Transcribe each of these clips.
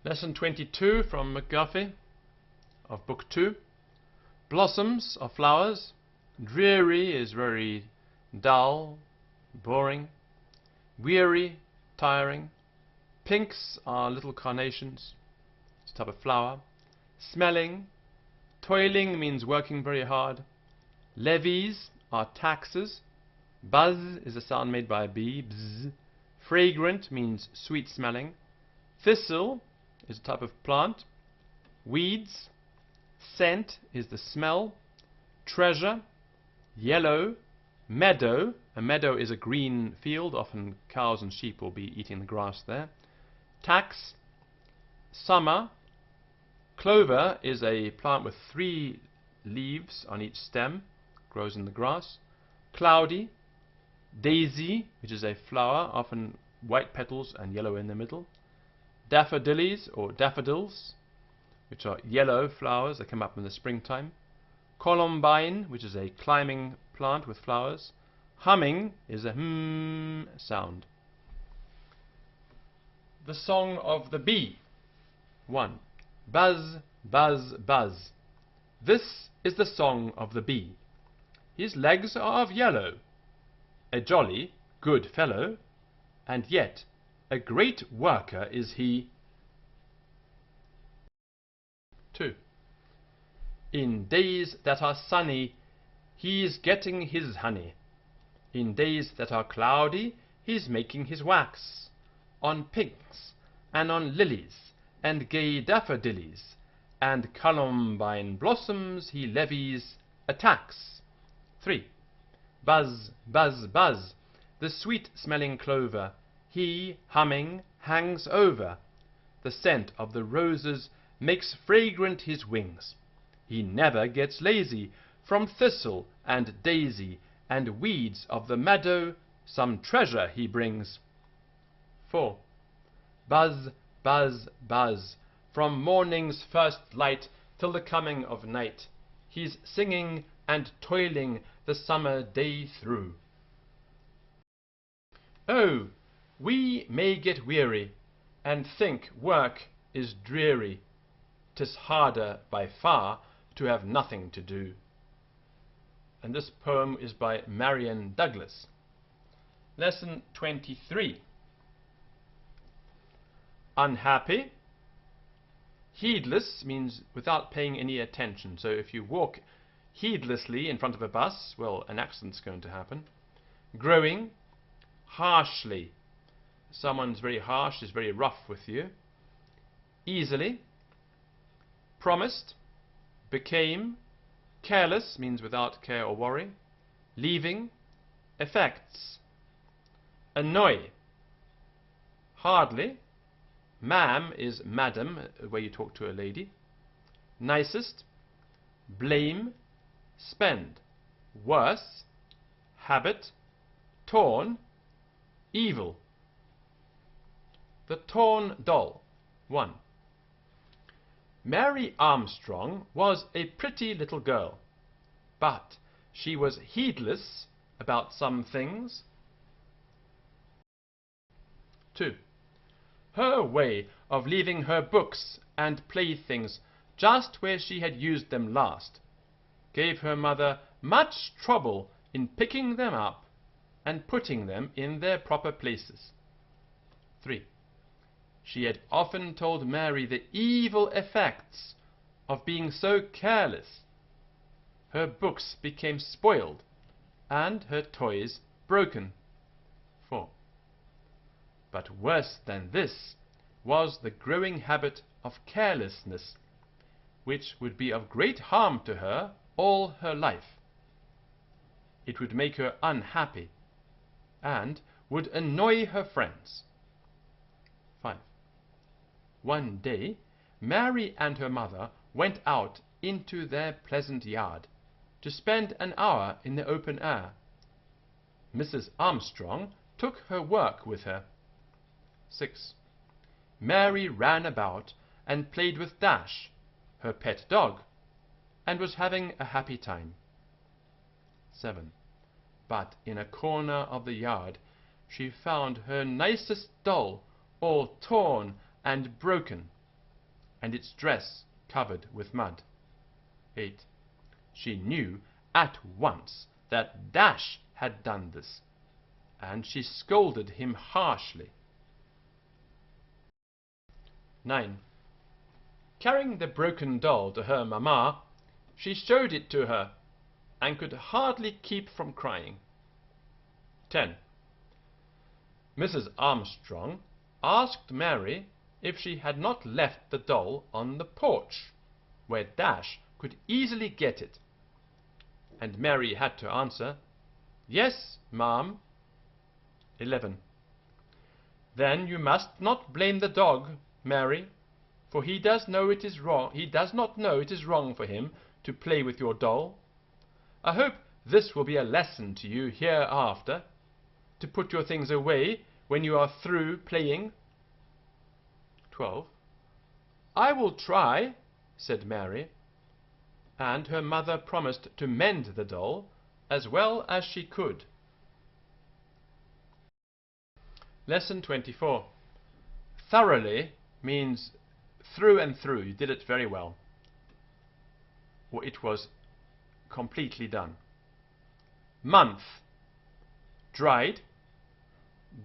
Lesson 22 from McGuffey of Book 2. Blossoms are flowers. Dreary is very dull, boring. Weary, tiring. Pinks are little carnations. It's a type of flower. Smelling. Toiling means working very hard. Levies are taxes. Buzz is a sound made by a bee. Bzz. Fragrant means sweet smelling. Thistle is a type of plant. Weeds. Scent is the smell. Treasure. Yellow. Meadow. A meadow is a green field. Often cows and sheep will be eating the grass there. Tax. Summer. Clover is a plant with 3 leaves on each stem. Grows in the grass. Cloudy. Daisy, which is a flower, often white petals and yellow in the middle. Daffodillies or daffodils, which are yellow flowers that come up in the springtime. Columbine, which is a climbing plant with flowers. Humming is a sound. The song of the bee. 1. Buzz, buzz, buzz. This is the song of the bee. His legs are of yellow, a jolly, good fellow, and yet a great worker is he. 2. In days that are sunny, he's getting his honey. In days that are cloudy, he's making his wax. On pinks, and on lilies, and gay daffodillies, and columbine blossoms he levies a tax. 3. Buzz, buzz, buzz, the sweet-smelling clover, he, humming, hangs over. The scent of the roses makes fragrant his wings. He never gets lazy, from thistle and daisy and weeds of the meadow some treasure he brings. 4. Buzz, buzz, buzz, from morning's first light till the coming of night, he's singing and toiling the summer day through. Oh, we may get weary, and think work is dreary. 'Tis harder by far to have nothing to do. And this poem is by Marion Douglas. Lesson 23. Unhappy. Heedless means without paying any attention. So if you walk heedlessly in front of a bus, well, an accident's going to happen. Growing. Harshly. Someone's very harsh, is very rough with you. Easily. Promised. Became. Careless means without care or worry. Leaving. Effects. Annoy. Hardly. Ma'am is madam, where you talk to a lady. Nicest. Blame. Spend. Worse. Habit. Torn. Evil. The torn doll. 1. Mary Armstrong was a pretty little girl, but she was heedless about some things. 2. Her way of leaving her books and playthings just where she had used them last gave her mother much trouble in picking them up and putting them in their proper places. 3. She had often told Mary the evil effects of being so careless. Her books became spoiled and her toys broken. 4. But worse than this was the growing habit of carelessness, which would be of great harm to her all her life. It would make her unhappy and would annoy her friends. 5. One day, Mary and her mother went out into their pleasant yard to spend an hour in the open air. Mrs. Armstrong took her work with her. 6. Mary ran about and played with Dash, her pet dog, and was having a happy time. 7. But in a corner of the yard she found her nicest doll all torn and broken. and its dress covered with mud. 8. She knew at once that Dash had done this, and she scolded him harshly. 9. Carrying the broken doll to her mamma, she showed it to her, and could hardly keep from crying. 10. Mrs. Armstrong asked Mary if she had not left the doll on the porch, where Dash could easily get it, and Mary had to answer, "Yes, ma'am." 11. Then you must not blame the dog, Mary, for he does know it is wrong. He does not know it is wrong for him to play with your doll. I hope this will be a lesson to you hereafter, to put your things away when you are through playing. 12. I will try, said Mary, and her mother promised to mend the doll as well as she could. Lesson 24. Thoroughly means through and through. You did it very well. Or it was completely done. Month. Dried.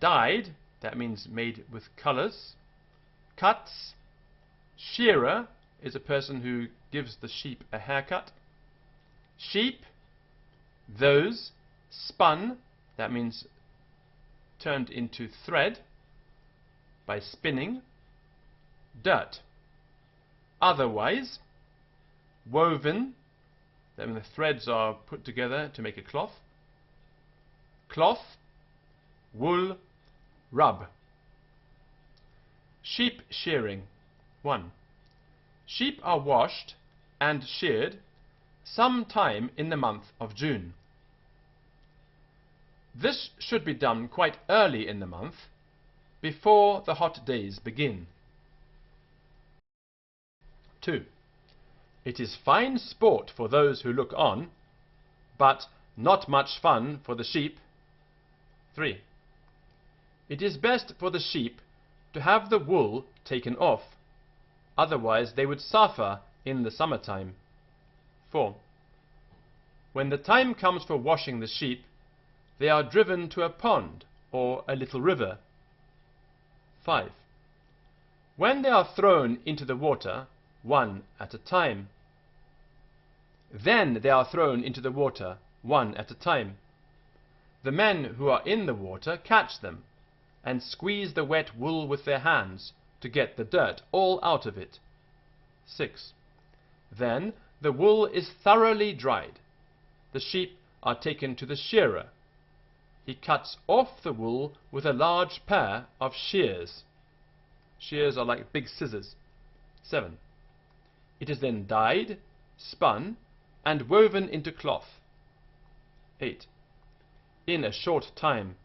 Dyed. That means made with colors. Cuts. Shearer is a person who gives the sheep a haircut. Sheep. Those. Spun. That means turned into thread by spinning. Dirt. Otherwise. Woven. That means the threads are put together to make a cloth. Cloth. Wool. Rub. Sheep shearing. 1. Sheep are washed and sheared sometime in the month of June. This should be done quite early in the month, before the hot days begin. 2. It is fine sport for those who look on, but not much fun for the sheep. 3. It is best for the sheep to have the wool taken off, otherwise they would suffer in the summertime. 4. When the time comes for washing the sheep, they are driven to a pond or a little river. 5. When they are thrown into the water, one at a time. Then they are thrown into the water, one at a time. The men who are in the water catch them, and squeeze the wet wool with their hands to get the dirt all out of it. 6. Then the wool is thoroughly dried. The sheep are taken to the shearer. He cuts off the wool with a large pair of shears. Shears are like big scissors. 7. It is then dyed, spun, and woven into cloth. 8. In a short time,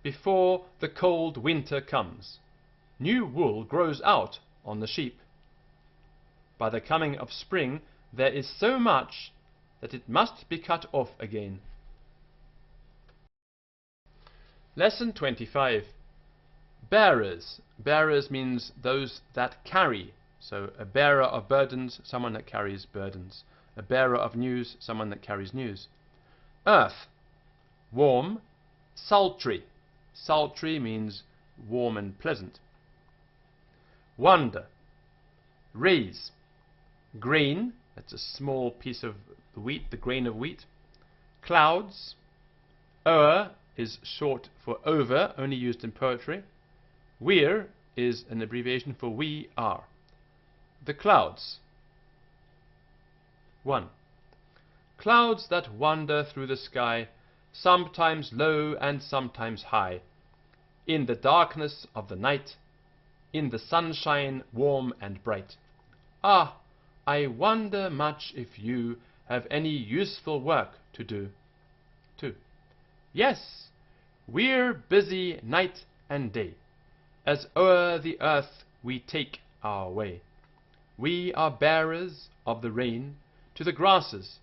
before the cold winter comes, new wool grows out on the sheep. By the coming of spring, there is so much that it must be cut off again. Lesson 25. Bearers. Bearers means those that carry. So a bearer of burdens, someone that carries burdens. A bearer of news, someone that carries news. Earth. Warm. Sultry. Sultry means warm and pleasant. Wonder. Raise. Grain. That's a small piece of wheat, the grain of wheat. Clouds. O'er is short for over, only used in poetry. We're is an abbreviation for we are. The clouds. 1. Clouds that wander through the sky, sometimes low and sometimes high, in the darkness of the night, in the sunshine warm and bright. Ah, I wonder much if you have any useful work to do. 2. Yes, we're busy night and day, as o'er the earth we take our way. We are bearers of the rain to the grasses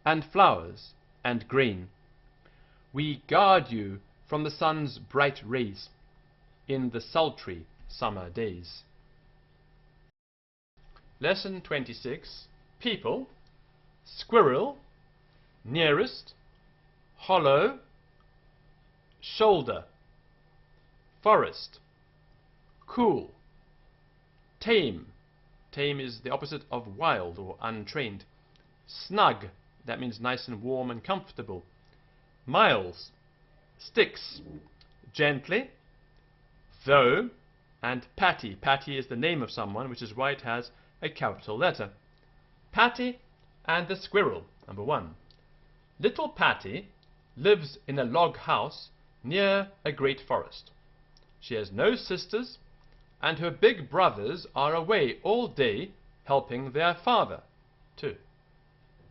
and flowers and grain. We guard you from the sun's bright rays in the sultry summer days. Lesson 26. People. Squirrel. Nearest. Hollow. Shoulder. Forest. Cool. Tame. Tame is the opposite of wild or untrained. Snug. That means nice and warm and comfortable. Miles. Sticks. Gently. Though. And Patty. Patty is the name of someone, which is why it has a capital letter. Patty and the squirrel. Number 1. Little Patty lives in a log house near a great forest. She has no sisters, and her big brothers are away all day helping their father. 2.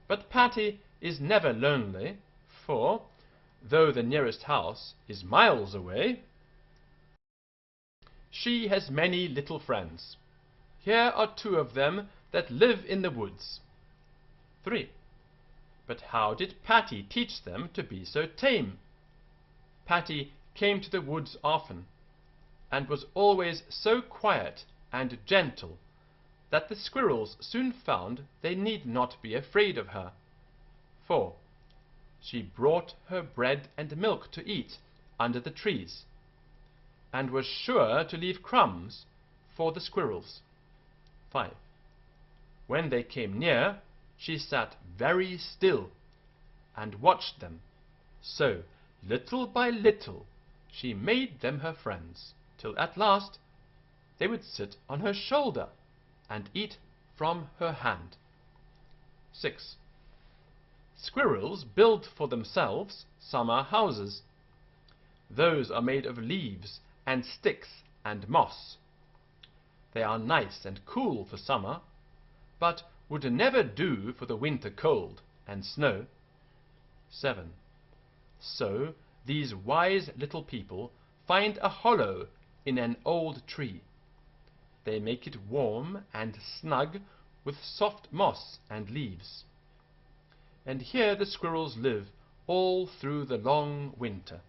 But Patty is never lonely, for, though the nearest house is miles away, she has many little friends. Here are 2 of them that live in the woods. 3. But how did Patty teach them to be so tame? Patty came to the woods often, and was always so quiet and gentle that the squirrels soon found they need not be afraid of her. 4. She brought her bread and milk to eat under the trees, and was sure to leave crumbs for the squirrels. 5. When they came near, she sat very still and watched them, so little by little she made them her friends, till at last they would sit on her shoulder and eat from her hand. 6. Squirrels build for themselves summer houses. Those are made of leaves and sticks and moss. They are nice and cool for summer, but would never do for the winter cold and snow. 7. So these wise little people find a hollow in an old tree. They make it warm and snug with soft moss and leaves. And here the squirrels live all through the long winter.